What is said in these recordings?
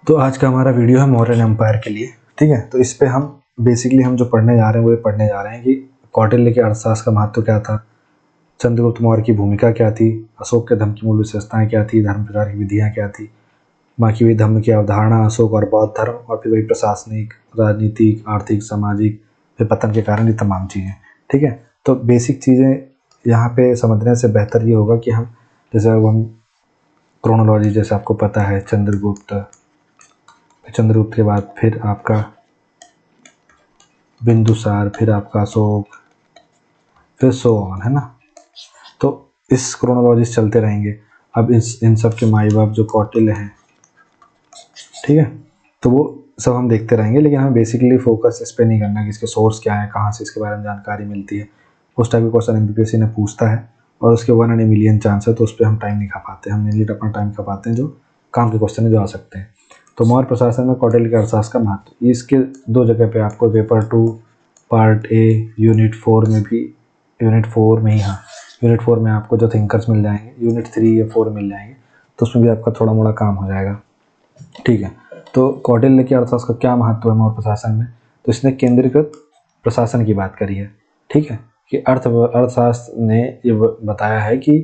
तो आज का हमारा वीडियो है मौर्यन एम्पायर के लिए। ठीक है, तो इस पे हम बेसिकली हम जो पढ़ने जा रहे हैं वो ये पढ़ने जा रहे हैं कि कौटिल्य के अर्थशास्त्र का महत्व क्या था, चंद्रगुप्त मौर्य की भूमिका क्या थी, अशोक के धर्म की मूल विशेषताएं क्या थी, धर्म प्रचार की विधियाँ क्या थी, बाकी भी धर्म की अवधारणा, अशोक और बौद्ध धर्म, और फिर वही प्रशासनिक, राजनीतिक, आर्थिक, सामाजिक फिर पतन के कारण ये तमाम चीज़ें। ठीक है, तो बेसिक चीज़ें यहाँ पे समझने से बेहतर ये होगा कि हम जैसे अब हम क्रोनोलॉजी, जैसे आपको पता है चंद्रगुप्त के बाद फिर आपका बिंदुसार, फिर आपका अशोक, फिर सो ऑन, है ना। तो इस क्रोनोलॉजी से चलते रहेंगे। अब इन सब के माई बाप जो कौटिल्य हैं, ठीक है, तो वो सब हम देखते रहेंगे, लेकिन हमें बेसिकली फोकस इस पर नहीं करना कि इसके सोर्स क्या है, कहाँ से इसके बारे में जानकारी मिलती है। उस टाइप के क्वेश्चन एमपीएससी ने पूछता है और उसके 1 इन मिलियन चांस है, तो उस पर हम टाइम नहीं खा पाते। हम मेनली अपना टाइम खा पाते हैं जो काम के क्वेश्चन है जो आ सकते हैं। तो मौर्य प्रशासन में कौटिल्य के अर्थशास्त्र का महत्व, इसके 2 जगह पे आपको पेपर 2 पार्ट ए यूनिट 4 में भी, यूनिट 4 में ही, हाँ यूनिट 4 में आपको जो थिंकर्स मिल जाएंगे, यूनिट 3 या 4 मिल जाएंगे, तो उसमें भी आपका थोड़ा मोड़ा काम हो जाएगा। ठीक है, तो कौटिल्य के अर्थशास्त्र का क्या महत्व है मौर्य प्रशासन में, तो इसने केंद्रीकृत प्रशासन की बात करी है। ठीक है, कि अर्थशास्त्र ने ये बताया है कि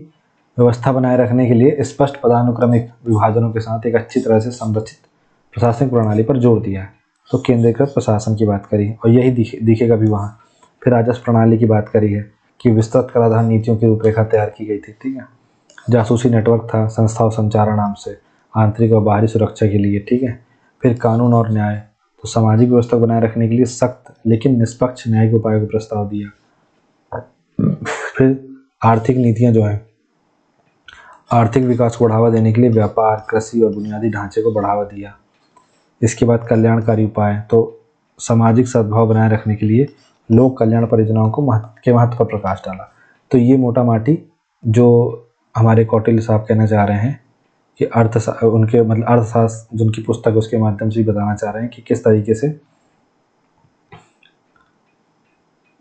व्यवस्था बनाए रखने के लिए स्पष्ट पदानुक्रमिक विभाजनों के साथ एक अच्छी तरह से संरचित प्रशासनिक प्रणाली पर जोर दिया है। तो केंद्रीकृत प्रशासन की बात करी और यही दिखेगा भी वहाँ। फिर राजस्व प्रणाली की बात करी है कि विस्तृत कराधान नीतियों की रूपरेखा तैयार की गई थी। ठीक है, जासूसी नेटवर्क था, संस्था और संचारण नाम से, आंतरिक और बाहरी सुरक्षा के लिए। ठीक है, फिर कानून और न्याय, तो सामाजिक व्यवस्था बनाए रखने के लिए सख्त लेकिन निष्पक्ष न्यायिक उपायों का प्रस्ताव दिया। फिर आर्थिक नीतियां जो है, आर्थिक विकास को बढ़ावा देने के लिए व्यापार, कृषि और बुनियादी ढांचे को बढ़ावा दिया। इसके बाद कल्याणकारी उपाय, तो सामाजिक सद्भाव बनाए रखने के लिए लोक कल्याण परियोजनाओं को महत्व पर प्रकाश डाला। तो ये मोटा माटी जो हमारे कौटिल्य साहब कहना चाह रहे हैं कि उनके मतलब अर्थशास्त्र जो उनकी पुस्तक है उसके माध्यम से बताना चाह रहे हैं कि किस तरीके से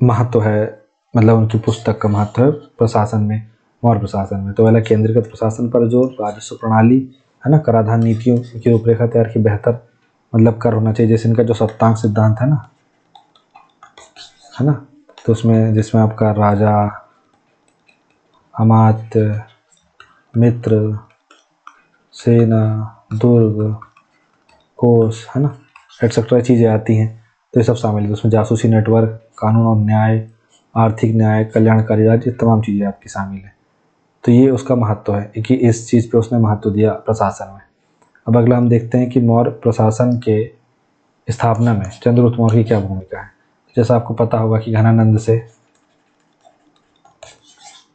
महत्व है, मतलब उनकी पुस्तक का महत्व है प्रशासन में, मौर्य प्रशासन में। तो पहला केंद्रीकृत प्रशासन पर जो राजस्व प्रणाली है ना, कराधान नीतियों की रूपरेखा तैयार की, बेहतर मतलब कर होना चाहिए। जैसे इनका जो सप्तांग सिद्धांत है ना, तो उसमें जिसमें आपका राजा, अमात्य, मित्र, सेना, दुर्ग, कोष, है ना, एटसेट्रा चीज़ें आती हैं, तो ये सब शामिल है। उसमें जासूसी नेटवर्क, कानून और न्याय, आर्थिक न्याय, कल्याणकारी राज्य, तमाम चीज़ें आपकी शामिल है। तो ये उसका महत्व है कि इस चीज़ पे उसने महत्व दिया प्रशासन में। अब अगला हम देखते हैं कि मौर्य प्रशासन के स्थापना में चंद्रगुप्त मौर्य की क्या भूमिका है। जैसा आपको पता होगा कि घनानंद से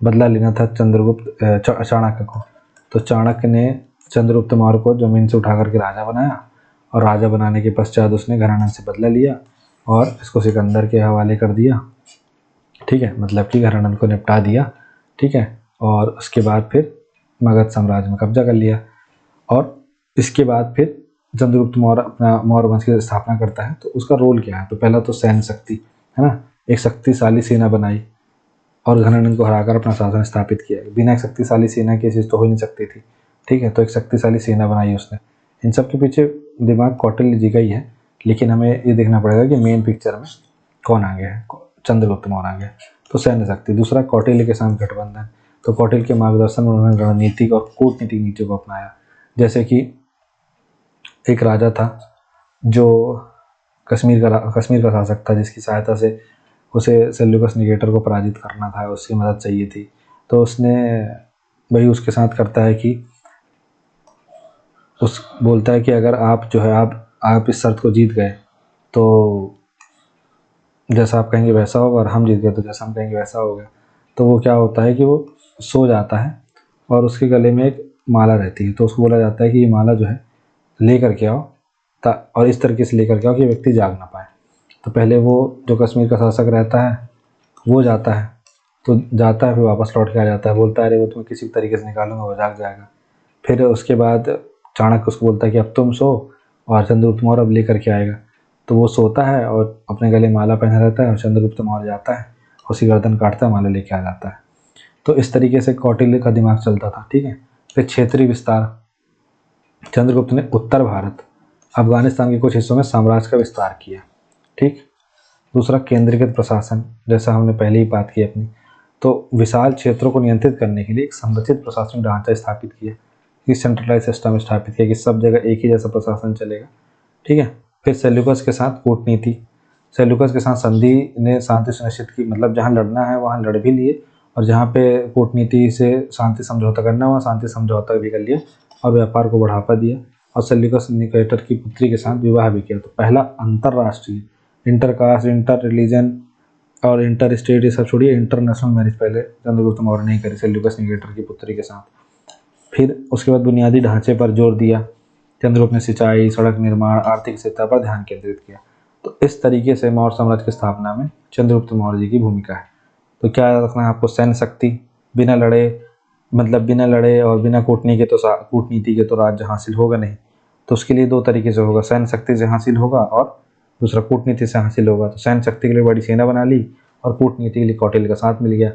बदला लेना था चाणक्य को, तो चाणक्य ने चंद्रगुप्त मौर्य को जमीन से उठा करके राजा बनाया, और राजा बनाने के पश्चात उसने घनानंद से बदला लिया और इसको सिकंदर के हवाले कर दिया। ठीक है, मतलब कि घनानंद को निपटा दिया। ठीक है, और उसके बाद फिर मगध साम्राज्य में कब्जा कर लिया। और इसके बाद फिर चंद्रगुप्त मौर्य अपना मौर्य वंश की स्थापना करता है। तो उसका रोल क्या है, तो पहला तो सैन्य शक्ति, है ना, एक शक्तिशाली सेना बनाई और घनानंद को हराकर अपना शासन स्थापित किया। बिना एक शक्तिशाली सेना की चीज़ तो हो ही नहीं सकती थी। ठीक है, तो एक शक्तिशाली सेना बनाई उसने। इन सब के पीछे दिमाग कौटिल्य जी का ही है, लेकिन हमें ये देखना पड़ेगा कि मेन पिक्चर में कौन आगे है, चंद्रगुप्त मौर्य आगे। तो सैन्य शक्ति। दूसरा, कौटिल्य के साथ गठबंधन। तो कौटिल्य के मार्गदर्शन में उन्होंने रणनीतिक और कूटनीतिक नीतियों को अपनाया। जैसे कि एक राजा था जो कश्मीर का शासक था, जिसकी सहायता से उसे सेल्यूकस निकेटर को पराजित करना था, उसकी मदद चाहिए थी। तो उसने वही उसके साथ करता है कि उस बोलता है कि अगर आप जो है आप इस शर्त को जीत गए तो जैसा आप कहेंगे वैसा होगा, और हम जीत गए तो जैसा हम कहेंगे वैसा होगा। तो वो क्या होता है कि वो सो जाता है और उसके गले में एक माला रहती है, तो उसको बोला जाता है कि ये माला जो है ले करके आओ, और इस तरीके से लेकर के आओ कि व्यक्ति जाग ना पाए। तो पहले वो जो कश्मीर का शासक रहता है वो जाता है, तो जाता है, फिर वापस लौट के आ जाता है, बोलता है अरे वो तुम्हें किसी तरीके से निकालूंगा, वो जाग जाएगा। फिर उसके बाद चाणक्य उसको बोलता है कि अब तुम सो और चंद्रगुप्त मौर्य अब लेकर के आएगा। तो वो सोता है और अपने गले माला पहना रहता है, और चंद्रगुप्त मौर्य जाता है, उसी गर्दन काटता है, माला लेके आ जाता है। तो इस तरीके से कौटिल्य का दिमाग चलता था। ठीक है, फिर क्षेत्रीय विस्तार। चंद्रगुप्त ने उत्तर भारत अफगानिस्तान के कुछ हिस्सों में साम्राज्य का विस्तार किया। ठीक। दूसरा, केंद्रीकृत प्रशासन, जैसा हमने पहले ही बात की अपनी, तो विशाल क्षेत्रों को नियंत्रित करने के लिए एक संरचित प्रशासनिक ढांचा स्थापित किया, कि सेंट्रलाइज सिस्टम स्थापित किया कि सब जगह एक ही जैसा प्रशासन चलेगा। ठीक है। फिर सेल्यूकस के साथ कूटनीति, सेल्यूकस के साथ संधि ने शांति सुनिश्चित की, मतलब जहाँ लड़ना है वहाँ लड़ भी लिए, और जहाँ पे कूटनीति से शांति समझौता करना वहाँ शांति समझौता भी कर लिया, और व्यापार को बढ़ावा दिया। और सेल्यूकस निकेटर की पुत्री के साथ विवाह भी किया। तो पहला अंतरराष्ट्रीय, इंटरकास्ट, इंटर रिलीजन और इंटर स्टेट, ये सब छोड़िए, इंटरनेशनल मैरिज पहले चंद्रगुप्त मौर्य ने करी सेल्यूकस निकेटर की पुत्री के साथ। फिर उसके बाद बुनियादी ढांचे पर जोर दिया। चंद्रगुप्त ने सिंचाई, सड़क निर्माण, आर्थिक स्थिरता पर ध्यान केंद्रित किया। तो इस तरीके से मौर्य साम्राज्य की स्थापना में चंद्रगुप्त मौर्य जी की भूमिका है। तो क्या याद रखना है आपको, सैन्य शक्ति, बिना लड़े, मतलब बिना लड़े और बिना कूटनीति के तो राज्य हासिल होगा नहीं। तो उसके लिए दो तरीके से होगा, सैन्य शक्ति से हासिल होगा और दूसरा कूटनीति से हासिल होगा। तो सैन्य शक्ति के लिए बड़ी सेना बना ली और कूटनीति के लिए कौटिल्य का साथ मिल गया।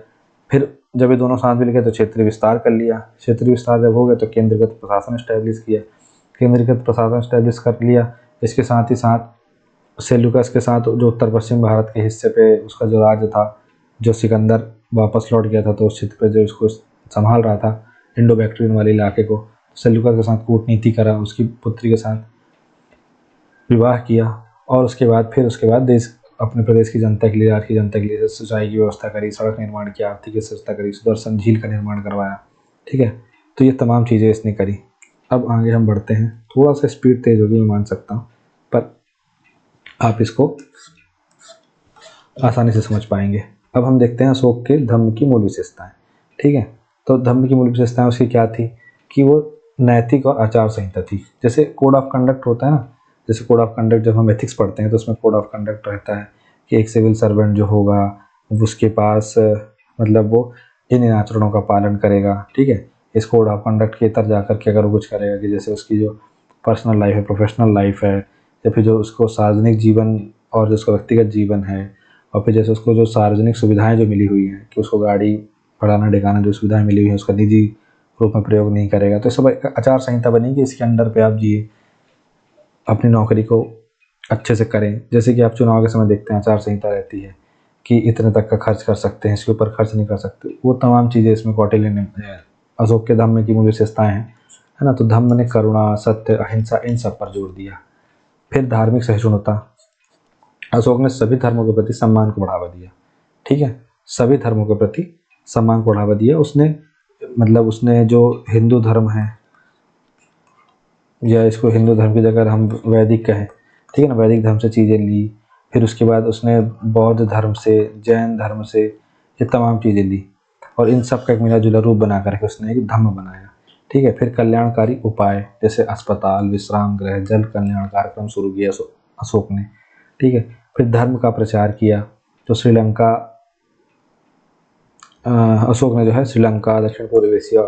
फिर जब ये दोनों साथ मिल गए तो क्षेत्रीय विस्तार कर लिया। क्षेत्रीय विस्तार जब हो गया तो केंद्रीकृत प्रशासन स्टैब्लिश किया। केंद्रीकृत प्रशासन स्टैब्लिश कर लिया। इसके साथ ही साथ सेल्यूकस के साथ जो उत्तर पश्चिम भारत के हिस्से पे उसका जो राज्य था, जो सिकंदर वापस लौट गया था, तो उस क्षेत्र पे जो उसको संभाल रहा था, इंडो बैक्ट्रियन वाले इलाके को, सेल्यूकस के साथ कूटनीति करा, उसकी पुत्री के साथ विवाह किया, और उसके बाद देश, अपने प्रदेश की जनता के लिए, राज्य की जनता के लिए सिंचाई की व्यवस्था करी, सड़क निर्माण किया, आर्थिक व्यवस्था करी, सुदर्शन झील का निर्माण करवाया। ठीक है। तो ये तमाम चीज़ें इसने करी। अब आगे हम बढ़ते हैं, थोड़ा सा स्पीड तेज होगी मैं मान सकता हूँ, पर आप इसको आसानी से समझ पाएंगे। अब हम देखते हैं अशोक के धम्म की मूल विशेषताएं। ठीक है। तो धम्म की मूल विशेषताएं उसकी क्या थी, कि वो नैतिक और आचार संहिता थी। जैसे कोड ऑफ कंडक्ट होता है ना, जैसे कोड ऑफ कंडक्ट जब हम एथिक्स पढ़ते हैं तो उसमें कोड ऑफ कंडक्ट रहता है कि एक सिविल सर्वेंट जो होगा उसके पास मतलब वो इन आचरणों का पालन करेगा। ठीक है। इस कोड ऑफ कंडक्ट के इतर जाकर के अगर वो कुछ करेगा, कि जैसे उसकी जो पर्सनल लाइफ है, प्रोफेशनल लाइफ है, या फिर जो उसको सार्वजनिक जीवन और जो उसका व्यक्तिगत जीवन है, और फिर जैसे उसको जो सार्वजनिक सुविधाएं जो मिली हुई हैं, कि उसको गाड़ी बढ़ाना ढिकाना जो सुविधाएं मिली हुई हैं उसका निजी रूप में प्रयोग नहीं करेगा। तो सब आचार संहिता बनेगी, इसके अंडर पे आप जिए, अपनी नौकरी को अच्छे से करें। जैसे कि आप चुनाव के समय देखते हैं आचार संहिता रहती है कि इतने तक का खर्च कर सकते हैं, इसके ऊपर खर्च नहीं कर सकते। वो तमाम चीज़ें इसमें कौटिल्य ने, अशोक के धम्म की मूल विशेषताएं हैं, है ना। तो धम्म ने करुणा, सत्य, अहिंसा, इन सब पर जोर दिया। फिर धार्मिक सहिष्णुता, अशोक ने सभी धर्मों के प्रति सम्मान को बढ़ावा दिया। ठीक है। सभी धर्मों के प्रति सम्मान को बढ़ावा दिया उसने, मतलब उसने जो हिंदू धर्म है, या इसको हिंदू धर्म की जगह हम वैदिक कहें, ठीक है ना, वैदिक धर्म से चीज़ें ली। फिर उसके बाद उसने बौद्ध धर्म से, जैन धर्म से, ये तमाम चीज़ें ली, और इन सब का एक मिला जुला रूप बना करके उसने एक धम्म बनाया। ठीक है। फिर कल्याणकारी उपाय, जैसे अस्पताल, विश्राम गृह, जल कल्याण कार्यक्रम शुरू किया अशोक ने। ठीक है। फिर धर्म का प्रचार किया, तो श्रीलंका, अशोक ने जो है श्रीलंका, दक्षिण पूर्व एशिया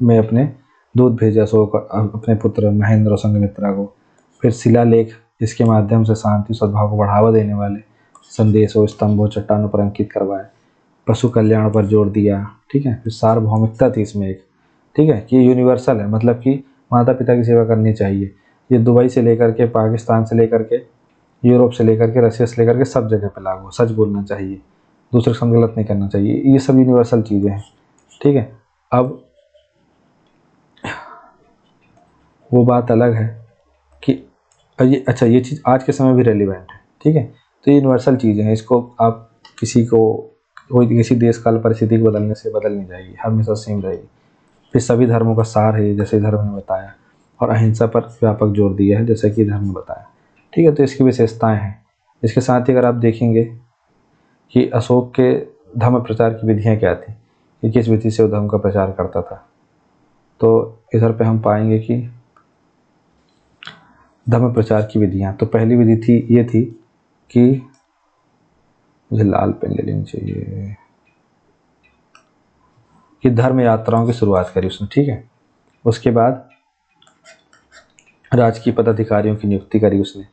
में अपने दूत भेजा अशोक अपने पुत्र महेंद्र और संघमित्रा को। फिर शिलालेख, जिसके माध्यम से शांति सद्भाव को बढ़ावा देने वाले संदेशों, स्तंभों, चट्टानों पर अंकित करवाए। पशु कल्याण पर जोर दिया। ठीक है। फिर सार्वभौमिकता थी इसमें एक, ठीक है, कि यूनिवर्सल है, मतलब कि माता पिता की सेवा करनी चाहिए। ये दुबई से लेकर के, पाकिस्तान से लेकर के, यूरोप से लेकर के, रशिया से लेकर के सब जगह पे लागू। सच बोलना चाहिए, दूसरे के साथ गलत नहीं करना चाहिए, ये सब यूनिवर्सल चीज़ें हैं। ठीक है। अब वो बात अलग है कि ये, अच्छा, ये चीज़ आज के समय भी रेलिवेंट है। ठीक है। तो ये यूनिवर्सल चीज़ें हैं, इसको आप किसी को, कोई किसी देश काल परिस्थिति को बदलने से बदल नहीं जाएगी, हमेशा सेम रहेगी। फिर सभी धर्मों का सार है, जैसे धर्म ने बताया, और अहिंसा पर व्यापक जोर दिया है, जैसे कि धर्म ने बताया। ठीक है। तो इसकी विशेषताएं हैं। इसके साथ ही अगर आप देखेंगे कि अशोक के धर्म प्रचार की विधियां क्या थी, कि किस विधि से वो धर्म का प्रचार करता था, तो इधर पे हम पाएंगे कि धर्म प्रचार की विधियां, तो पहली विधि थी, ये थी कि, मुझे लाल पेन ले लेनी चाहिए, कि धर्म यात्राओं की शुरुआत करी उसने। ठीक है। उसके बाद राजकीय पदाधिकारियों की नियुक्ति करी उसने।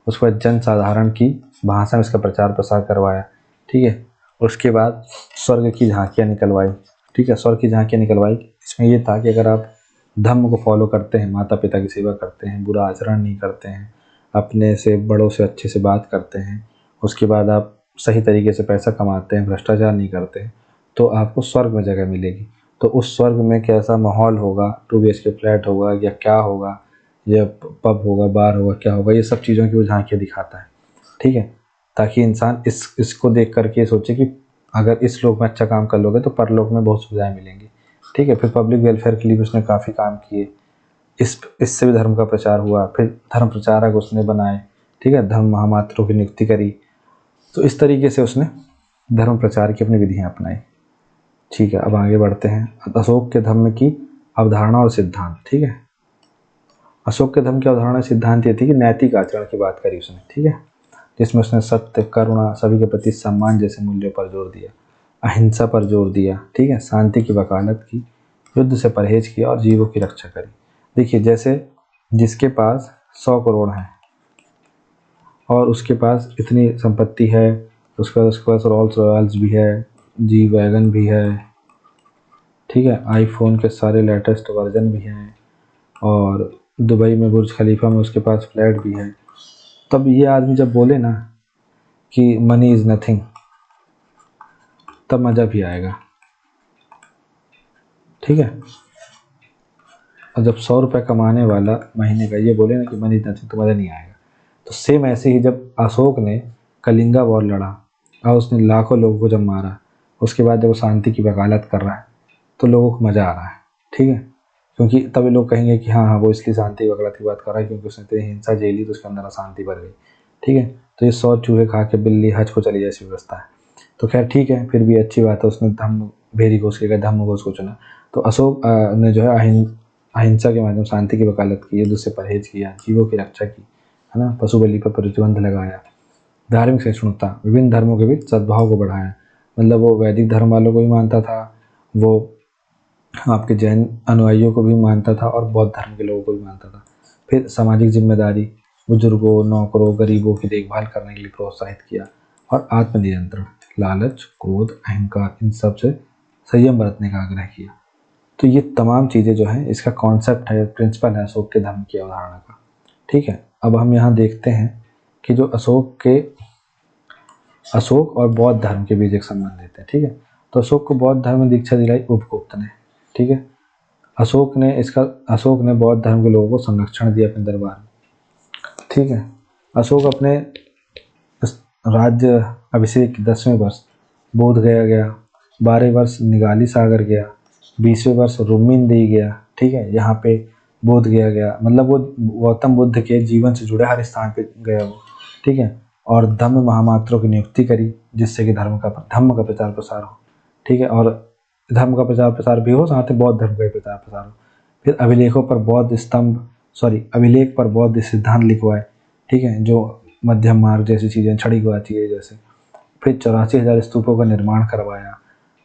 उसके बाद जन साधारण की भाषा में इसका प्रचार प्रसार करवाया। ठीक है। उसके बाद स्वर्ग की झांकियाँ निकलवाई। ठीक है। स्वर्ग की झांकियाँ निकलवाई, इसमें ये था कि अगर आप धर्म को फॉलो करते हैं, माता पिता की सेवा करते हैं, बुरा आचरण नहीं करते हैं, अपने से बड़ों से अच्छे से बात करते हैं, उसके बाद आप सही तरीके से पैसा कमाते हैं, भ्रष्टाचार नहीं करते हैं, तो आपको स्वर्ग में जगह मिलेगी। तो उस स्वर्ग में कैसा माहौल होगा, 2 BHK फ्लैट होगा या क्या होगा, या पब होगा, बार होगा, क्या होगा, ये सब चीज़ों की वो झांकियाँ दिखाता है। ठीक है, ताकि इंसान इसको देख करके सोचे कि अगर इस लोक में अच्छा काम कर लोगे तो परलोक में बहुत सुविधाएं मिलेंगी। ठीक है, फिर पब्लिक वेलफेयर के लिए भी उसने काफ़ी काम किए, इससे भी धर्म का प्रचार हुआ। फिर धर्म प्रचारक उसने बनाए, ठीक है, धर्म महामात्रों की नियुक्ति करी। तो इस तरीके से उसने धर्म प्रचार की अपनी विधियाँ अपनाई। ठीक है, अब आगे बढ़ते हैं। अशोक के धर्म की अवधारणा और सिद्धांत। ठीक है, अशोक के धर्म की अवधारणा सिद्धांत ये थी कि नैतिक आचरण की बात करी उसने। ठीक है, जिसमें उसने सत्य, करुणा, सभी के प्रति सम्मान जैसे मूल्यों पर जोर दिया, अहिंसा पर जोर दिया। ठीक है, शांति की वकालत की, युद्ध से परहेज किया और जीवों की रक्षा करी। देखिए, जैसे जिसके पास 100 करोड़ है और उसके पास इतनी संपत्ति है, उसके पास रोल्स रॉयल्स भी है, जी वैगन भी है, ठीक है, आईफोन के सारे लेटेस्ट वर्जन भी हैं, और दुबई में बुर्ज खलीफा में उसके पास फ्लैट भी है। तब ये आदमी जब बोले ना कि मनी इज़ नथिंग, तब मज़ा भी आएगा। ठीक है, और जब 100 रुपये कमाने वाला महीने का ये बोले ना कि मनी इज़ नथिंग, तो मज़ा नहीं आएगा। तो सेम ऐसे ही जब अशोक ने कलिंगा वॉर लड़ा और उसने लाखों लोगों को जब मारा, उसके बाद जब वो शांति की वकालत कर रहा है तो लोगों को मज़ा आ रहा है। ठीक है, क्योंकि तभी लोग कहेंगे कि हाँ हाँ वो इसलिए शांति वकालत की बात कर रहा है क्योंकि उसने इतनी हिंसा झेली तो उसके अंदर अशांति बढ़ गई। ठीक है, तो ये 100 चूहे खा के बिल्ली हज को चली जैसी व्यवस्था है। तो खैर ठीक है, फिर भी अच्छी बात है, उसने भेरी घोष के धम्म घोष को चुना। तो अशोक ने जो है अहिंसा के माध्यम शांति की वकालत की, युद्ध से परहेज किया, जीवों की रक्षा की, है ना, पशु बलि पर प्रतिबंध लगाया, धार्मिक सहिष्णुता, विभिन्न धर्मों के बीच सद्भाव को बढ़ाया। मतलब वो वैदिक धर्म वालों को भी मानता था, वो आपके जैन अनुयायियों को भी मानता था और बौद्ध धर्म के लोगों को भी मानता था। फिर सामाजिक जिम्मेदारी, बुजुर्गों, नौकरों, गरीबों की देखभाल करने के लिए प्रोत्साहित किया, और आत्मनियंत्रण, लालच, क्रोध, अहंकार, इन सब से संयम बरतने का आग्रह किया। तो ये तमाम चीज़ें जो हैं, इसका कॉन्सेप्ट है, प्रिंसिपल है अशोक के धर्म की अवधारणा का। ठीक है, अब हम यहाँ देखते हैं कि जो अशोक और बौद्ध धर्म के बीच एक संबंध देते हैं। ठीक है, तो अशोक को बौद्ध धर्म में दीक्षा दिलाई उपगुप्त ने। ठीक है, अशोक ने बौद्ध धर्म के लोगों को संरक्षण दिया अपने दरबार में। ठीक है, अशोक अपने राज्य अभिषेक के 10वें वर्ष बोध गया गया, 12 वर्ष निगाली सागर गया, 20वें वर्ष रुक्मिणी गया। ठीक है, यहाँ पे बोध गया, मतलब वो गौतम बुद्ध के जीवन से जुड़े हर स्थान पे गया वो। ठीक है, और धम्म महामात्रों की नियुक्ति करी, जिससे कि धर्म का प्रचार प्रसार हो। ठीक है, और धर्म का प्रचार प्रसार भी हो, साथ ही बौद्ध धर्म का प्रचार प्रसार हो। फिर अभिलेख पर बौद्ध सिद्धांत लिखवाए। ठीक है, जो मध्यम मार्ग जैसी चीज़ें, छड़ी गुआती है जैसे। फिर 84,000 स्तूपों का निर्माण करवाया,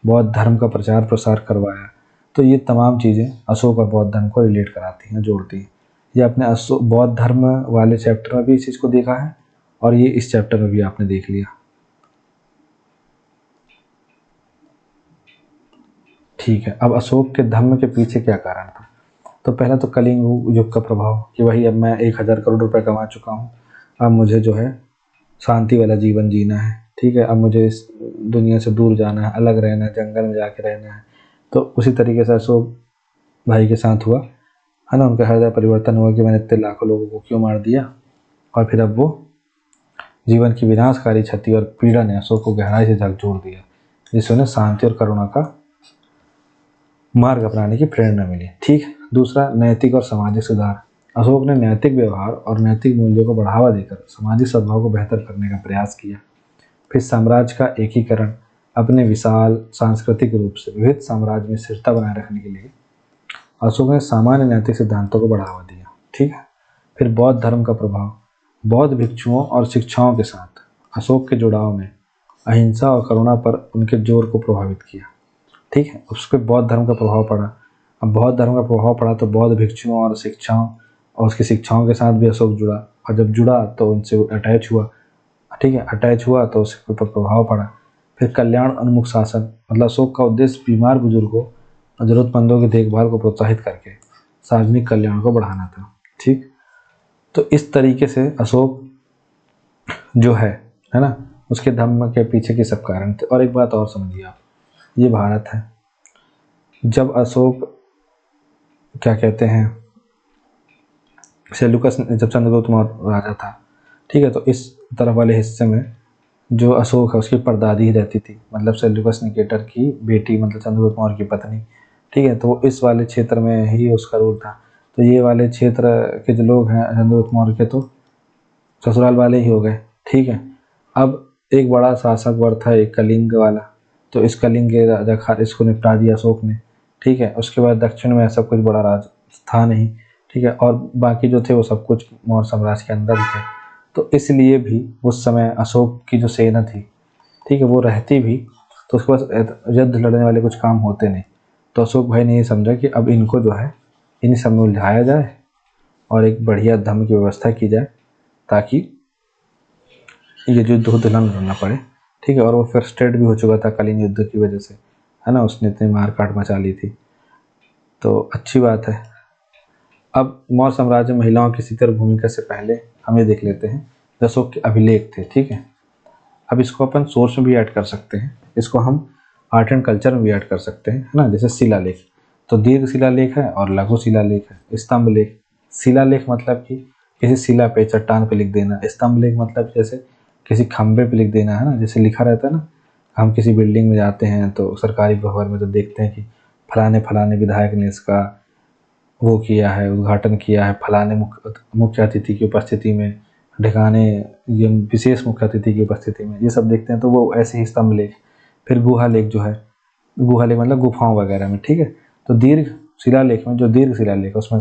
बौद्ध धर्म का प्रचार प्रसार करवाया। तो ये तमाम चीज़ें अशोक और बौद्ध धर्म को रिलेट कराती हैं, जोड़ती हैं। ये अपने बौद्ध धर्म वाले चैप्टर में भी इस चीज़ को देखा है, और ये इस चैप्टर में भी आपने देख लिया। ठीक है, अब अशोक के धम्म के पीछे क्या कारण था? तो पहला तो कलिंग युग का प्रभाव, कि वही अब मैं 1000 करोड़ रुपए कमा चुका हूँ, अब मुझे जो है शांति वाला जीवन जीना है। ठीक है, अब मुझे इस दुनिया से दूर जाना है, अलग रहना है, जंगल में जाके रहना है। तो उसी तरीके से अशोक भाई के साथ हुआ, है ना, उनका हृदय परिवर्तन हुआ कि मैंने इतने लाखों लोगों को क्यों मार दिया। और फिर अब वो जीवन की विनाशकारी क्षति और पीड़ा ने अशोक को गहराई से झकझोर दिया, जिससे उन्हें शांति और करुणा का मार्ग अपनाने की प्रेरणा मिली। ठीक, दूसरा नैतिक और सामाजिक सुधार। अशोक ने नैतिक व्यवहार और नैतिक मूल्यों को बढ़ावा देकर सामाजिक सद्भाव को बेहतर करने का प्रयास किया। फिर साम्राज्य का एकीकरण, अपने विशाल सांस्कृतिक रूप से विविध साम्राज्य में स्थिरता बनाए रखने के लिए अशोक ने सामान्य नैतिक सिद्धांतों को बढ़ावा दिया। ठीक है, फिर बौद्ध धर्म का प्रभाव, बौद्ध भिक्षुओं और शिक्षाओं के साथ अशोक के जुड़ाव ने अहिंसा और करुणा पर उनके जोर को प्रभावित किया। ठीक है, उस पर बौद्ध धर्म का प्रभाव पड़ा। अब बौद्ध धर्म का प्रभाव पड़ा तो बौद्ध भिक्षुओं और शिक्षाओं और उसकी शिक्षाओं के साथ भी अशोक जुड़ा, और जब जुड़ा तो उनसे अटैच हुआ। ठीक है, अटैच हुआ तो उसके ऊपर प्रभाव पड़ा। फिर कल्याण उन्मुख शासन, मतलब अशोक का उद्देश्य बीमार बुजुर्गों और जरूरतमंदों की देखभाल को प्रोत्साहित करके सार्वजनिक कल्याण को बढ़ाना था। ठीक, तो इस तरीके से अशोक जो है ना, उसके धम्म के पीछे के सब कारण थे। और एक बात और समझिए आप, ये भारत है, जब अशोक क्या कहते हैं सेल्यूकस, जब चंद्रगुप्त मौर्य राजा था, ठीक है, तो इस तरफ वाले हिस्से में जो अशोक है उसकी परदादी रहती थी, मतलब सेल्यूकस निकेटर की बेटी, मतलब चंद्रगुप्त मौर्य की पत्नी। ठीक है, तो इस वाले क्षेत्र में ही उसका रूल था। तो ये वाले क्षेत्र के जो लोग हैं चंद्रगुप्त मौर्य के, तो ससुराल वाले ही हो गए। ठीक है, अब एक बड़ा शासक वर्ग था एक कलिंग वाला, तो इस कलिंग के राजा इसको निपटा दिया अशोक ने। ठीक है, उसके बाद दक्षिण में ऐसा कुछ बड़ा राज था नहीं। ठीक है, और बाकी जो थे वो सब कुछ मौर्य साम्राज्य के अंदर ही थे। तो इसलिए भी उस समय अशोक की जो सेना थी, ठीक है, वो रहती भी तो उसके पास युद्ध लड़ने वाले कुछ काम होते नहीं। तो अशोक भाई ने ये समझा कि अब इनको जो है इन्हीं सब में उलझाया जाए और एक बढ़िया धर्म की व्यवस्था की जाए, ताकि ये युद्ध न लड़ना पड़े। ठीक है, और वो फ्रस्ट्रेट भी हो चुका था कलिंग युद्ध की वजह से, है ना, उसने इतनी मार काट मचा ली थी। तो अच्छी बात है। अब मौर्य साम्राज्य में महिलाओं की सीकर भूमिका से पहले हम ये देख लेते हैं जो अशोक के अभिलेख थे। ठीक है, अब इसको अपन सोर्स में भी ऐड कर सकते हैं, इसको हम आर्ट एंड कल्चर में भी ऐड कर सकते हैं, है ना। जैसे शिलालेख, तो दीर्घ शिलालेख है और लघु शिलालेख है। स्तंभ लेख, शिलालेख मतलब कि किसी शिला पे, चट्टान पे लिख देना। स्तंभ लेख मतलब जैसे किसी खंबे पे लिख देना, है ना, जैसे लिखा रहता है ना, हम किसी बिल्डिंग में जाते हैं तो सरकारी भवन में तो देखते हैं कि फलाने फलाने विधायक ने इसका वो किया है, उद्घाटन किया है, फलाने मुख्य अतिथि की उपस्थिति में, ढिकाने ये विशेष मुख्य अतिथि की उपस्थिति में, ये सब देखते हैं। तो वो ऐसे ही स्तंभ लेख। फिर गुहा लेख जो है, गुहा लेख मतलब गुफाओं वगैरह में। ठीक है, तो दीर्घ शिलालेख में, जो दीर्घ शिलालेख है उसमें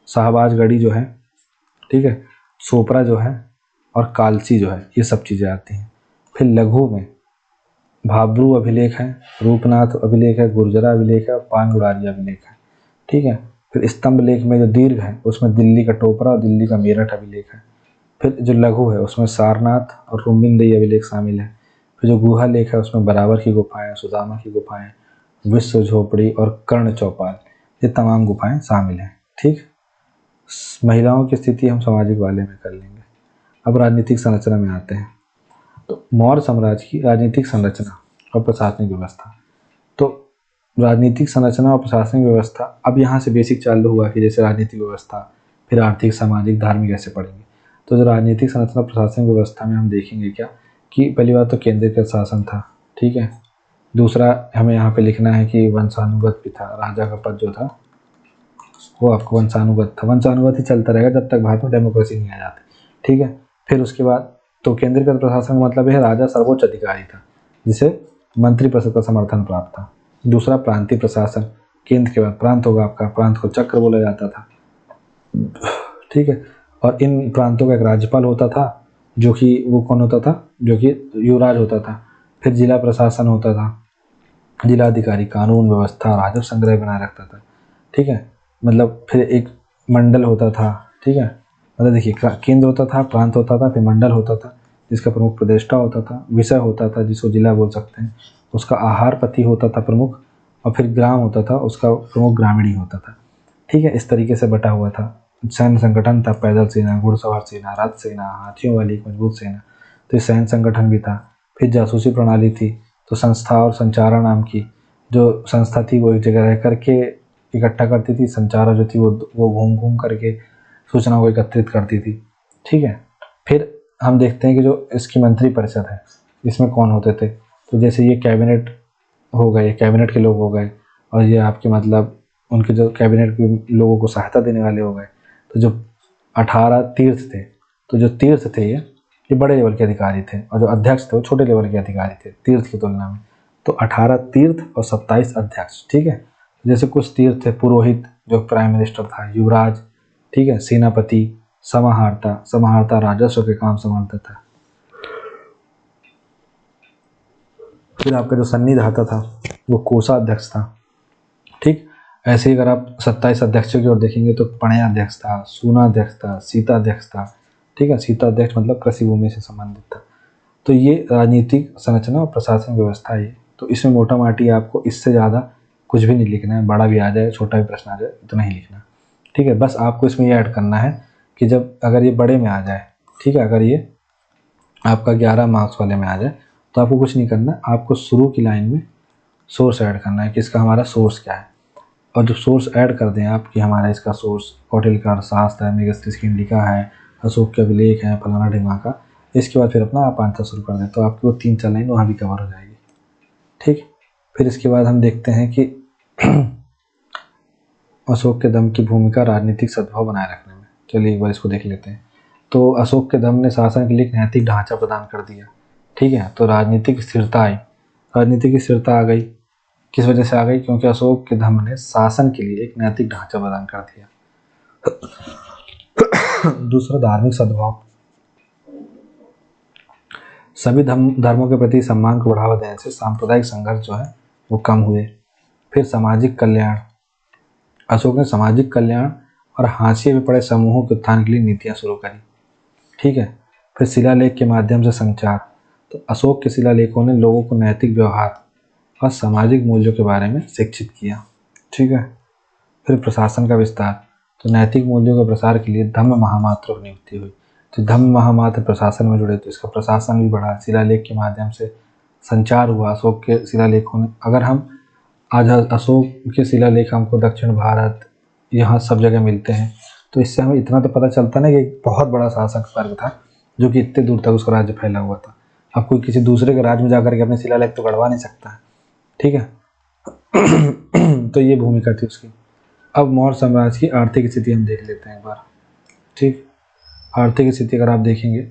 शाहबाज गढ़ी जो है, ठीक है, सोपरा जो है और कालसी जो है, ये सब चीज़ें आती हैं। फिर लघु में भाब्रू अभिलेख है, रूपनाथ अभिलेख है, गुर्जरा अभिलेख है और पानगुड़ारी अभिलेख है। ठीक है, फिर स्तंभ लेख में जो दीर्घ है उसमें दिल्ली का टोपरा और दिल्ली का मेरठ अभिलेख है। फिर जो लघु है उसमें सारनाथ और रुम्बिनदेही अभिलेख शामिल है। फिर जो गुहा लेख है उसमें बराबर की गुफाएं, सुदामा की गुफाएं, विश्व झोपड़ी और कर्ण चौपाल, ये तमाम गुफाएं शामिल हैं। ठीक, महिलाओं की स्थिति हम सामाजिक वाले में कर लेंगे। अब राजनीतिक संरचना में आते हैं। तो मौर्य साम्राज्य की राजनीतिक संरचना और प्रशासनिक व्यवस्था। तो राजनीतिक संरचना और प्रशासनिक व्यवस्था, अब यहाँ से बेसिक चालू हुआ कि जैसे राजनीतिक व्यवस्था, फिर आर्थिक, सामाजिक, धार्मिक ऐसे पढ़ेंगे। तो जो राजनीतिक संरचना प्रशासनिक व्यवस्था में हम देखेंगे क्या कि पहली बात तो केंद्रीय शासन था। ठीक है, दूसरा हमें यहाँ पे लिखना है कि वंशानुगत भी था, राजा का पद जो था वो आपको वंशानुगत था। वंशानुगत ही चलता रहेगा जब तक भारत में डेमोक्रेसी नहीं आ जाती। ठीक है, फिर उसके बाद तो केंद्रीकृत प्रशासन का मतलब है राजा सर्वोच्च अधिकारी था जिसे मंत्रिपरिषद का समर्थन प्राप्त था। दूसरा प्रांतीय प्रशासन, केंद्र के बाद प्रांत होगा आपका, प्रांत को चक्र बोला जाता था। ठीक है, और इन प्रांतों का एक राज्यपाल होता था जो कि वो कौन होता था, जो कि युवराज होता था। फिर जिला प्रशासन होता था, जिलाधिकारी कानून व्यवस्था राजस्व संग्रह बनाए रखता था। ठीक है, मतलब फिर एक मंडल होता था। ठीक है, मतलब देखिए केंद्र होता था, प्रांत होता था, फिर मंडल होता था जिसका प्रमुख प्रदेष्टा होता था, विषय होता था जिसको जिला बोल सकते हैं, उसका आहार पति होता था प्रमुख, और फिर ग्राम होता था, उसका प्रमुख ग्रामीणी होता था। ठीक है, इस तरीके से बटा हुआ था। सैन्य संगठन था, पैदल सेना, घुड़सवार सेना, रथ सेना, हाथियों वाली एक मजबूत सेना, तो ये सैन्य संगठन भी था। फिर जासूसी प्रणाली थी, तो संस्था और संचारा नाम की जो संस्था थी वो एक जगह रह करके इकट्ठा करती थी, संचारा जो थी वो घूम घूम करके सूचना को एकत्रित करती थी। ठीक है, फिर हम देखते हैं कि जो इसकी मंत्री परिषद है इसमें कौन होते थे, तो जैसे ये कैबिनेट हो गए, कैबिनेट के लोग हो गए, और ये आपके मतलब उनके जो कैबिनेट के लोगों को सहायता देने वाले हो गए। तो जो 18 तीर्थ थे, तो जो तीर्थ थे ये बड़े लेवल के अधिकारी थे, और जो अध्यक्ष थे वो छोटे लेवल के अधिकारी थे तीर्थ की तुलना में। तो 18 तीर्थ और 27 अध्यक्ष। ठीक है, जैसे कुछ तीर्थ थे, पुरोहित जो प्राइम मिनिस्टर था, युवराज, ठीक है, सेनापति, समाहर्ता, समाहर्ता राजस्व के काम संभालता था। फिर आपका जो सन्निधाता था वो कोषाध्यक्ष था। ठीक, ऐसे ही अगर आप 27 अध्यक्षों की ओर देखेंगे तो पणयाध्यक्ष था, सूनाध्यक्ष था, सीताध्यक्ष था। ठीक है, सीताध्यक्ष मतलब कृषि भूमि से संबंधित था। तो ये राजनीतिक संरचना और प्रशासन व्यवस्था है। तो इसमें मोटा माटी आपको इससे ज़्यादा कुछ भी नहीं लिखना है, बड़ा भी आ जाए छोटा भी प्रश्न आ जाए इतना ही लिखना, ठीक है। बस आपको इसमें ये ऐड करना है कि जब अगर ये बड़े में आ जाए, ठीक है, अगर ये आपका 11 मार्क्स वाले में आ जाए तो आपको कुछ नहीं करना, आपको शुरू की लाइन में सोर्स ऐड करना है कि इसका हमारा सोर्स क्या है। और जब सोर्स ऐड कर दें आप कि हमारा इसका सोर्स कौटिल्य का अर्थशास्त्र है, मेगस्थनीज की इंडिका है, अशोक के अभिलेख है, फलाना ढिमाका का, इसके बाद फिर अपना आप आंसर शुरू कर दें तो आपकी वो 3-4 लाइन वहाँ भी कवर हो जाएगी, ठीक। फिर इसके बाद हम देखते हैं कि अशोक के दम की भूमिका राजनीतिक सद्भाव बनाए रखने में। चलिए एक बार इसको देख लेते हैं। तो अशोक के दम ने शासन के लिए एक नैतिक ढांचा प्रदान कर दिया, ठीक है। तो राजनीतिक स्थिरता आई, राजनीतिक स्थिरता आ गई, किस वजह से आ गई? क्योंकि अशोक के धम्म ने शासन के लिए एक नैतिक ढांचा प्रदान कर दिया। दूसरा, धार्मिक सद्भाव, सभी धर्मों के प्रति सम्मान को बढ़ावा देने से सांप्रदायिक संघर्ष जो है वो कम हुए। फिर सामाजिक कल्याण, अशोक ने सामाजिक कल्याण और हाशिए में पड़े समूहों के उत्थान के लिए नीतियां शुरू करी, ठीक है। फिर शिलालेख के माध्यम से संचार, तो अशोक के शिलालेखों ने लोगों को नैतिक व्यवहार और सामाजिक मूल्यों के बारे में शिक्षित किया, ठीक है। फिर प्रशासन का विस्तार, तो नैतिक मूल्यों के प्रसार के लिए धम्म महामात्र की नियुक्ति हुई। तो धम्म महामात्र प्रशासन में जुड़े तो इसका प्रशासन भी बढ़ा, शिलालेख के माध्यम से संचार हुआ अशोक के शिलालेखों ने। अगर हम आज अशोक के शिलालेख हमको दक्षिण भारत यहाँ सब जगह मिलते हैं, तो इससे हमें इतना तो पता चलता ना कि एक बहुत बड़ा शासक वर्ग था जो कि इतने दूर तक उसका राज्य फैला हुआ था। अब कोई किसी दूसरे के राज्य में जाकर के अपने शिलालेख तो गढ़वा नहीं सकता है, ठीक है। तो ये भूमिका थी उसकी। अब मौर्य साम्राज्य की आर्थिक स्थिति हम देख लेते हैं एक बार, ठीक। आर्थिक स्थिति अगर आप देखेंगे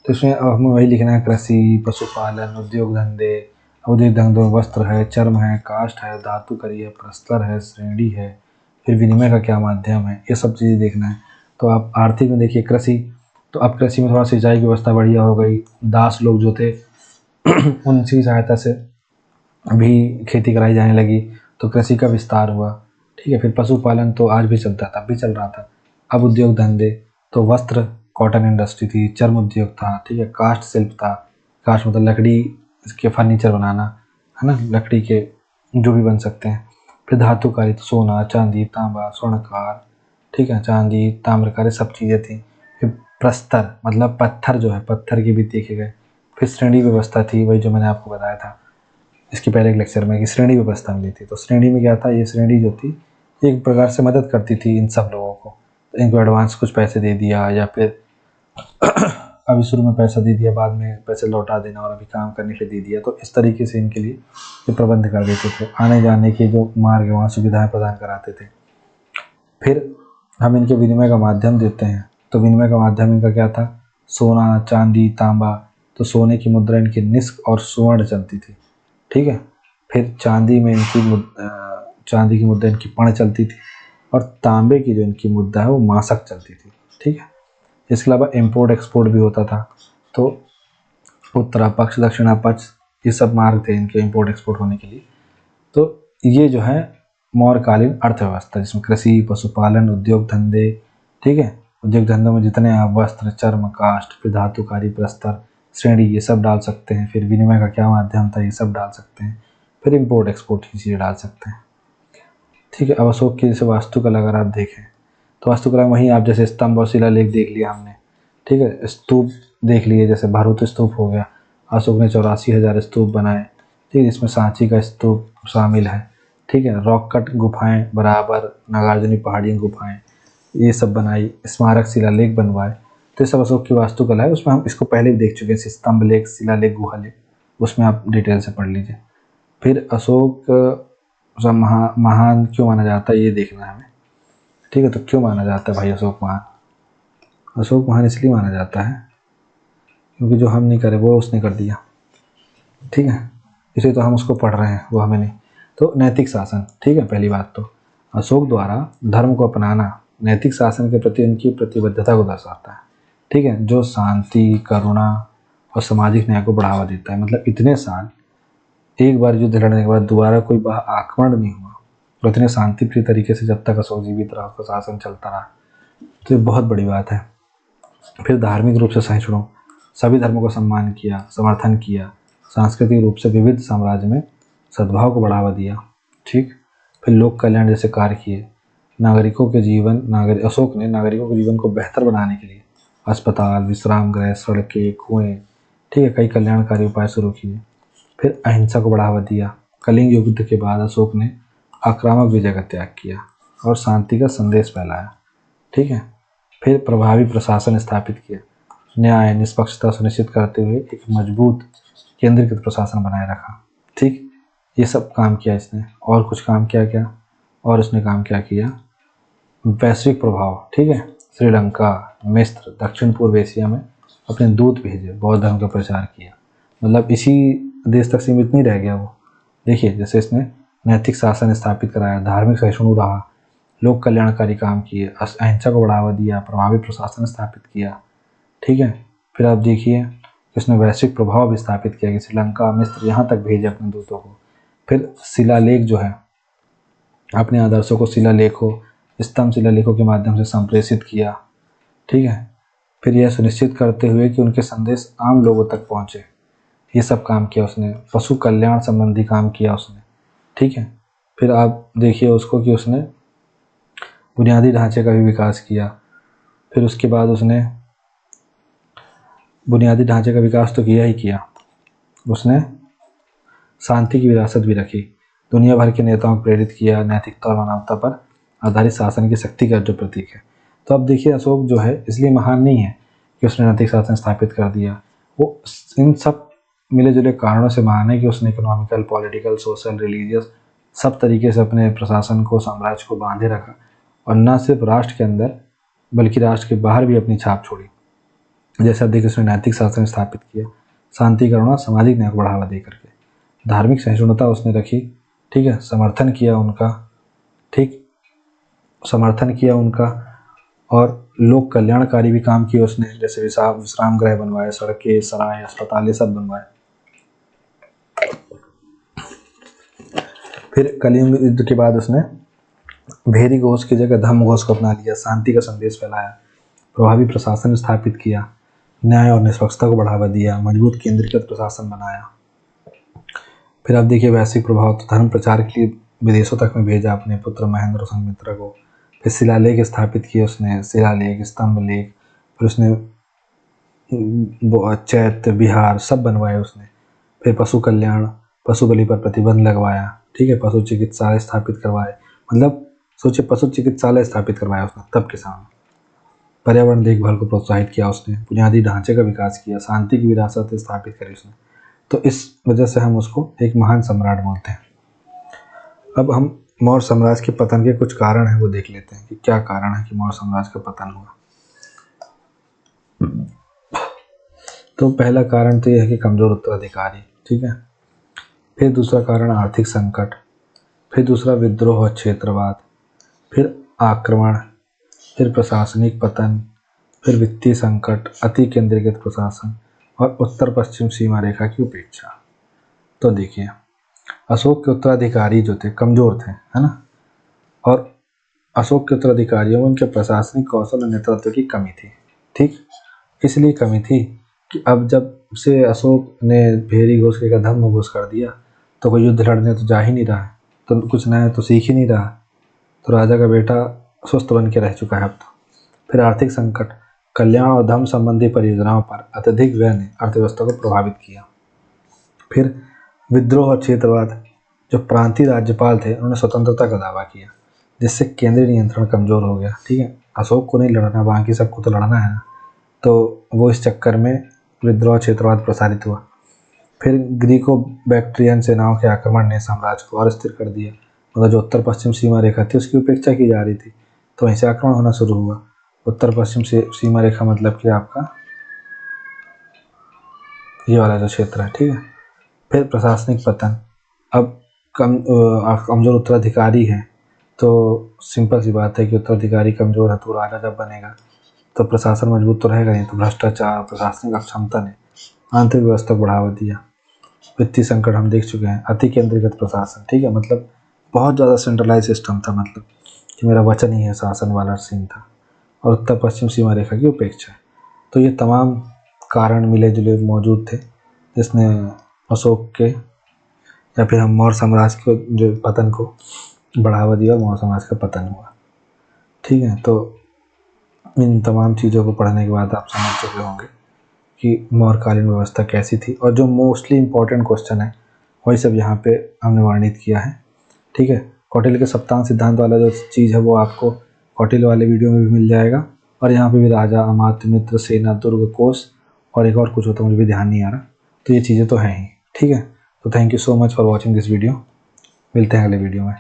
तो इसमें अब हमें वही लिखना है, कृषि, पशुपालन, उद्योग धंधे, औद्योगिक धंधों में वस्त्र है, चर्म है, काष्ठ है, धातु करी है, प्रस्तर है, श्रेणी है, फिर विनिमय का क्या माध्यम है, ये सब चीज़ें देखना है। तो आप आर्थिक में देखिए कृषि, तो अब कृषि में थोड़ा सिंचाई की व्यवस्था बढ़िया हो गई, दास लोग जो थे उनकी सहायता से भी खेती कराई जाने लगी, तो कृषि का विस्तार हुआ, ठीक है। फिर पशुपालन तो आज भी चलता था, तब भी चल रहा था। अब उद्योग धंधे, तो वस्त्र कॉटन इंडस्ट्री थी, चर्म उद्योग था, ठीक है, काष्ठ शिल्प था, काष्ठ मतलब लकड़ी के फर्नीचर बनाना, है ना, लकड़ी के जो भी बन सकते हैं। फिर धातुकारी, तो सोना, चांदी, तांबा, स्वर्णकार, ठीक है, चांदी, ताम्रकारी सब चीज़ें थी। फिर प्रस्तर मतलब पत्थर जो है, पत्थर के भी देखे गए। फिर श्रेणी व्यवस्था थी, वही जो मैंने आपको बताया था इसके पहले एक लेक्चर में कि श्रेणी व्यवस्था मिली थी। तो श्रेणी में क्या था, ये श्रेणी जो थी एक प्रकार से मदद करती थी इन सब लोगों को, तो इनको एडवांस कुछ पैसे दे दिया या फिर अभी शुरू में पैसा दे दिया, बाद में पैसे लौटा देना, और अभी काम करने के लिए दे दिया, तो इस तरीके से इनके लिए ये प्रबंध कर देते थे। आने जाने के जो मार्ग वहाँ सुविधाएं प्रदान कराते थे। फिर हम इनके विनिमय का माध्यम देते हैं, तो विनिमय का माध्यम इनका क्या था, सोना, चांदी, तांबा, तो सोने की मुद्रा इनकी निष्क और स्वर्ण चलती थी, ठीक है। फिर चांदी में चांदी की मुद्रा इनकी पर्ण चलती थी, और तांबे की जो इनकी मुद्रा है वो मासक चलती थी, ठीक है। इसके अलावा इम्पोर्ट एक्सपोर्ट भी होता था, तो उत्तरा पक्ष, दक्षिणा पक्ष, ये सब मार्ग थे इनके इम्पोर्ट एक्सपोर्ट होने के लिए। तो ये जो है मौर्यकालीन अर्थव्यवस्था, जिसमें कृषि, पशुपालन, उद्योग धंधे, ठीक है, उद्योग धंधों में जितने आप वस्त्र, चर्म, काष्ठ, फिर धातुकारी, प्रस्तर, श्रेणी, ये सब डाल सकते हैं। फिर विनिमय का क्या माध्यम था, ये सब डाल सकते हैं। फिर इम्पोर्ट एक्सपोर्ट की चीज़ें डाल सकते हैं, ठीक है। अब अशोक की जैसे वास्तुकला अगर आप देखें तो वास्तुकला वहीं आप जैसे स्तंभ और शिलालेख देख लिया हमने, ठीक है, स्तूप देख लिए, जैसे भरूत स्तूप हो गया, अशोक ने 84,000 स्तूप बनाए, ठीक है, इसमें सांची का स्तूप शामिल है, ठीक है। रॉक कट गुफाएं बराबर, नागार्जुनी पहाड़ी गुफाएं, ये सब बनाई, स्मारक शिलालेख बनवाए, तो ये सब अशोक की वास्तुकला है। उसमें हम इसको पहले भी देख चुके हैं, स्तंभ लेख, शिलालेख, गुहालेख, उसमें आप डिटेल से पढ़ लीजिए। फिर अशोक महान क्यों माना जाता है ये देखना है हमें, ठीक है। तो क्यों माना जाता है भाई अशोक महान? अशोक महान इसलिए माना जाता है क्योंकि जो हम नहीं करे वो उसने कर दिया, ठीक है, इसलिए तो हम उसको पढ़ रहे हैं, वो हमें नहीं। तो नैतिक शासन, ठीक है, पहली बात तो अशोक द्वारा धर्म को अपनाना नैतिक शासन के प्रति उनकी प्रतिबद्धता को दर्शाता है, ठीक है, जो शांति, करुणा और सामाजिक न्याय को बढ़ावा देता है। मतलब इतने साल एक बार युद्ध लड़ने के बाद दोबारा कोई आक्रमण नहीं हुआ, और इतने शांतिप्रिय तरीके से जब तक अशोक जीवित रहा, उसका शासन चलता रहा, तो ये बहुत बड़ी बात है। फिर धार्मिक रूप से सहिष्णु, सभी धर्मों को सम्मान किया, समर्थन किया, सांस्कृतिक रूप से विविध साम्राज्य में सद्भाव को बढ़ावा दिया, ठीक। फिर लोक कल्याण जैसे कार्य किए। अशोक ने नागरिकों के जीवन को बेहतर बनाने के लिए अस्पताल, विश्राम गृह, सड़कें, कुएं, ठीक है, कई कल्याणकारी उपाय शुरू किए। फिर अहिंसा को बढ़ावा दिया। कलिंग युद्ध के बाद अशोक ने आक्रामक विजय का त्याग किया और शांति का संदेश फैलाया, ठीक है। फिर प्रभावी प्रशासन स्थापित किया। न्याय, निष्पक्षता सुनिश्चित करते हुए एक मजबूत केंद्रीकृत प्रशासन बनाए रखा, ठीक। ये सब काम किया इसने। और कुछ काम किया क्या? और इसने काम क्या किया? वैश्विक प्रभाव, ठीक है। श्रीलंका, मिस्र, दक्षिण पूर्व एशिया में अपने दूत भेजे, बौद्ध धर्म का प्रचार किया। मतलब इसी देश तक सीमित नहीं रह गया वो। देखिए, जैसे इसने नैतिक शासन स्थापित कराया, धार्मिक सहिष्णु रहा, लोक कल्याणकारी काम किए, अहिंसा को बढ़ावा दिया, प्रभावी प्रशासन स्थापित किया, ठीक है। फिर आप देखिए इसने वैश्विक प्रभाव भी स्थापित किया कि श्रीलंका, मिस्र यहाँ तक भेजे अपने दूतों को। फिर शिलालेख जो है, अपने आदर्शों को स्तंभ शिलालेखों के माध्यम से संप्रेषित किया, ठीक है। फिर यह सुनिश्चित करते हुए कि उनके संदेश आम लोगों तक पहुँचे, ये सब काम किया उसने। पशु कल्याण संबंधी काम किया उसने, ठीक है। फिर आप देखिए उसको कि उसने बुनियादी ढांचे का भी विकास किया। फिर उसके बाद उसने बुनियादी ढांचे का विकास तो किया ही किया, उसने शांति की विरासत भी रखी, दुनिया भर के नेताओं को प्रेरित किया, नैतिकता और मानवता पर आधारित शासन की शक्ति का जो प्रतीक है। तो अब देखिए अशोक जो है इसलिए महान नहीं है कि उसने नैतिक शासन स्थापित कर दिया, वो इन सब मिले जुले कारणों से महान है कि उसने इकोनॉमिकल, पॉलिटिकल, सोशल, रिलीजियस सब तरीके से अपने प्रशासन को, साम्राज्य को बांधे रखा और न सिर्फ राष्ट्र के अंदर बल्कि राष्ट्र के बाहर भी अपनी छाप छोड़ी। जैसे अब देखिए उसने नैतिक शासन स्थापित किया, शांति, करुणा, सामाजिक न्याय को बढ़ावा दे करके, धार्मिक सहिष्णुता उसने रखी, ठीक है, समर्थन किया उनका, और लोक कल्याणकारी भी काम किए उसने, जैसे विश्राम गृह बनवाए, सड़कें, सराय, अस्पताल ये सब बनवाए। फिर कलिंग युद्ध के बाद उसने भेरी घोष की जगह धम्म घोष को अपना लिया, शांति का संदेश फैलाया, प्रभावी प्रशासन स्थापित किया, न्याय और निष्पक्षता को बढ़ावा दिया, मजबूत केंद्रीकृत प्रशासन बनाया। फिर आप देखिए वैश्विक प्रभाव, तो धर्म प्रचार के लिए विदेशों तक में भेजा अपने पुत्र महेंद्र संघमित्रा को। फिर शिलालेख स्थापित किए उसने, शिलालेख, स्तंभ लेख, फिर उसने चैत्य, विहार सब बनवाए उसने। फिर पशु कल्याण, पशु बलि पर प्रतिबंध लगवाया, ठीक है, पशु चिकित्सालय स्थापित करवाए। मतलब सोचिए पशु चिकित्सालय स्थापित करवाया उसने तब के सामने। पर्यावरण देखभाल को प्रोत्साहित किया उसने, बुनियादी ढांचे का विकास किया, शांति की विरासत स्थापित करी उसने। तो इस वजह से हम उसको एक महान सम्राट बोलते हैं। अब हम मौर्य साम्राज्य के पतन के कुछ कारण हैं वो देख लेते हैं कि क्या कारण है कि मौर्य साम्राज्य का पतन हुआ। तो पहला कारण तो यह है कि कमजोर उत्तराधिकारी, ठीक है। फिर दूसरा कारण आर्थिक संकट, फिर दूसरा विद्रोह और क्षेत्रवाद, फिर आक्रमण, फिर प्रशासनिक पतन, फिर वित्तीय संकट, अति केंद्रीकृत प्रशासन और उत्तर पश्चिम सीमा रेखा की उपेक्षा। तो देखिए अशोक के उत्तराधिकारी जो थे कमजोर थे, है ना, और अशोक के उत्तराधिकारियों में उनके प्रशासनिक कौशल और नेतृत्व की कमी थी, ठीक। इसलिए कमी थी कि अब जब से अशोक ने भेरी घोष का धम्म घोष कर दिया तो कोई युद्ध लड़ने तो जा ही नहीं रहा है, तो कुछ नया तो सीख ही नहीं रहा, तो राजा का बेटा सुस्त बन के रह चुका है अब तो। फिर आर्थिक संकट, कल्याण और धर्म संबंधी परियोजनाओं पर अत्यधिक व्यय ने अर्थव्यवस्था को प्रभावित किया। फिर विद्रोह और क्षेत्रवाद, जो प्रांतीय राज्यपाल थे उन्होंने स्वतंत्रता का दावा किया जिससे केंद्रीय नियंत्रण कमजोर हो गया, ठीक है। अशोक को नहीं लड़ना, बाकी सबको तो लड़ना है ना, तो वो इस चक्कर में विद्रोह क्षेत्रवाद प्रसारित हुआ। फिर ग्रीको बैक्ट्रियन सेनाओं के आक्रमण ने साम्राज्य को और स्थिर कर दिया, मतलब जो उत्तर पश्चिम सीमा रेखा थी उसकी उपेक्षा की जा रही थी, तो वहीं से आक्रमण होना शुरू हुआ। उत्तर पश्चिम सीमा रेखा मतलब कि आपका ये वाला जो क्षेत्र है, ठीक है। फिर प्रशासनिक पतन, अब कमजोर उत्तराधिकारी है तो सिंपल सी बात है कि उत्तराधिकारी कमजोर है तो राजा जब बनेगा तो प्रशासन मजबूत तो रहेगा नहीं, तो भ्रष्टाचार, प्रशासनिक अक्षमता ने आंतरिक व्यवस्था को बढ़ावा दिया। वित्तीय संकट हम देख चुके हैं, अति केंद्रीकृत प्रशासन, ठीक है, मतलब बहुत ज़्यादा सेंट्रलाइज सिस्टम था, मतलब कि मेरा वचन ही है शासन वाला सीन था, और उत्तर पश्चिम सीमा रेखा की उपेक्षा। तो ये तमाम कारण मिले जुले मौजूद थे जिसने अशोक के या फिर हम मौर्य साम्राज्य के जो पतन को बढ़ावा दिया और मौर्य साम्राज्य का पतन हुआ। ठीक है, तो इन तमाम चीज़ों को पढ़ने के बाद आप समझ चुके होंगे कि मौर्यकालीन व्यवस्था कैसी थी, और जो मोस्टली इम्पोर्टेंट क्वेश्चन है वही सब यहाँ पे हमने वर्णित किया है। ठीक है, कौटिल्य के सप्तांग सिद्धांत वाला जो चीज़ है वो आपको कौटिल्य वाले वीडियो में भी मिल जाएगा, और यहाँ पे भी राजा, अमात्य, मित्र, सेना, दुर्ग, कोष और एक और कुछ होता है मुझे भी ध्यान नहीं आ रहा, तो ये चीज़ें तो हैं ही। ठीक है, तो thank you so much for watching this video. मिलते हैं अगले वीडियो में।